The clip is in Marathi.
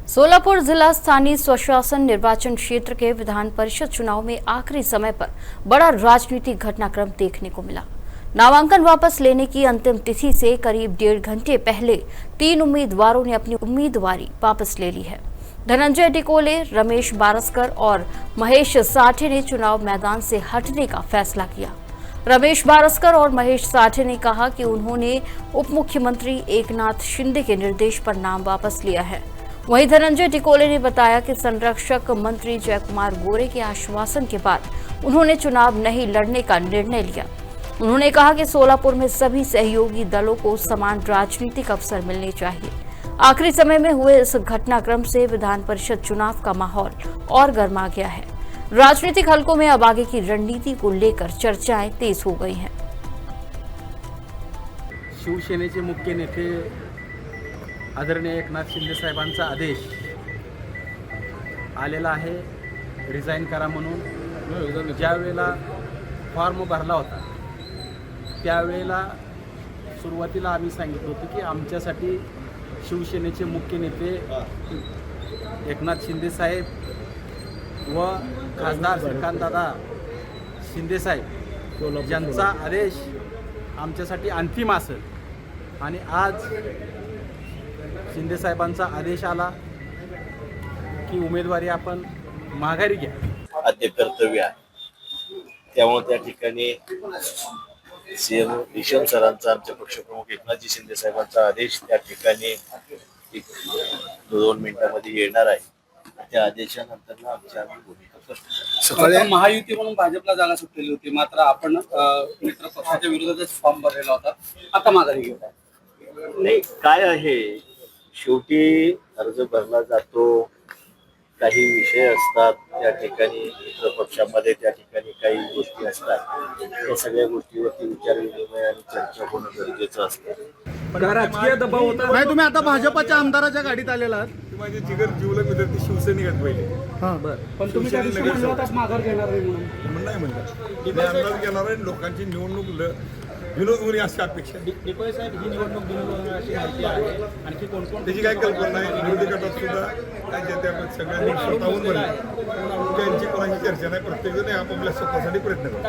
सोलापुर जिला स्थानीय स्वशासन निर्वाचन क्षेत्र के विधान परिषद चुनाव में आखिरी समय पर बड़ा राजनीतिक घटनाक्रम देखने को मिला। नामांकन वापस लेने की अंतिम तिथि से करीब 1.5 घंटे पहले 3 उम्मीदवारों ने अपनी उम्मीदवारी वापस ले ली है। धनंजय टिकोले, रमेश बारसकर और महेश साठे ने चुनाव मैदान से हटने का फैसला किया। रमेश बारसकर और महेश साठे ने कहा कि उन्होंने उप मुख्यमंत्री एकनाथ शिंदे के निर्देश पर नाम वापस लिया है। वहीं धनंजय टिकोले ने बताया कि संरक्षक मंत्री जयकुमार गोरे के आश्वासन के बाद उन्होंने चुनाव नहीं लड़ने का निर्णय लिया। उन्होंने कहा कि सोलापुर में सभी सहयोगी दलों को समान राजनीतिक अवसर मिलने चाहिए। आखिरी समय में हुए इस घटनाक्रम से विधान परिषद चुनाव का माहौल और गर्मा गया है। राजनीतिक हलकों में अब आगे की रणनीति को लेकर चर्चाएं तेज हो गई हैं। शिवसेनेचे मुख्य नेते आदरणीय एकनाथ शिंदे साहेबांचा आदेश आलेला आहे रिझाईन करा म्हणून। ज्या वेळेला फॉर्म भरला होता त्यावेळेला सुरुवातीला आम्ही सांगितलं होतं की आमच्यासाठी शिवसेनेचे मुख्य नेते एकनाथ शिंदे साहेब व खासदार श्रीकांतदादा शिंदे साहेब ज्यांचा आदेश आमच्यासाठी अंतिम असेल आणि आज शिंदे साहेबांचा आदेश आला की उमेदवारी आपण माघारी घ्या। आद्य कर्तव्य आहे, त्यामुळे त्या ठिकाणी सीएम ईश्वर सरांचा आमचे पक्षप्रमुख एकनाथजी शिंदे साहेबांचा आदेश त्या ठिकाणी 2 मिनिटांमध्ये येणार आहे। त्या आदेशानंतर आमची आम्ही भूमिका सकाळी महायुती म्हणून भाजपला जागा सुटलेली होती, मात्र आपण मित्र पक्षाच्या विरोधातच फॉर्म भरलेला होता, आता माघारी घेऊन नाही। काय आहे, शेवटी अर्ज भरला जातो, काही विषय असतात त्या ठिकाणी मित्र पक्षामध्ये, त्या ठिकाणी काही गोष्टी असतात, त्या सगळ्या गोष्टीवरती विचारविनिमय आणि चर्चा होणं गरजेचं असतं। राजकीय दबाव होता नाही, तुम्ही आता भाजपच्या आमदाराच्या गाडीत आलेला आहात। माझे जिगर जीवलग विद्यार्थी शिवसैनिक पहिले। पण तुम्ही त्या दिवशी म्हणला होता माघार घेणार नाही म्हणून नाही म्हणतात मी अंदाज घेणार आहे। लोकांची निवडणूक विनोद होणे अशी अपेक्षा। टिकोले साहेब ही निवडणूक बिनविरोध अशी माहिती आहे, आणखी कोण त्याची काही कल्पना नाही। विरोधी गटात सुद्धा काय सगळ्यांनी स्वतःहून म्हणले, त्यांची कोणाची चर्चा नाही, प्रत्येकजण आपापल्या स्वतःसाठी प्रयत्न करतो।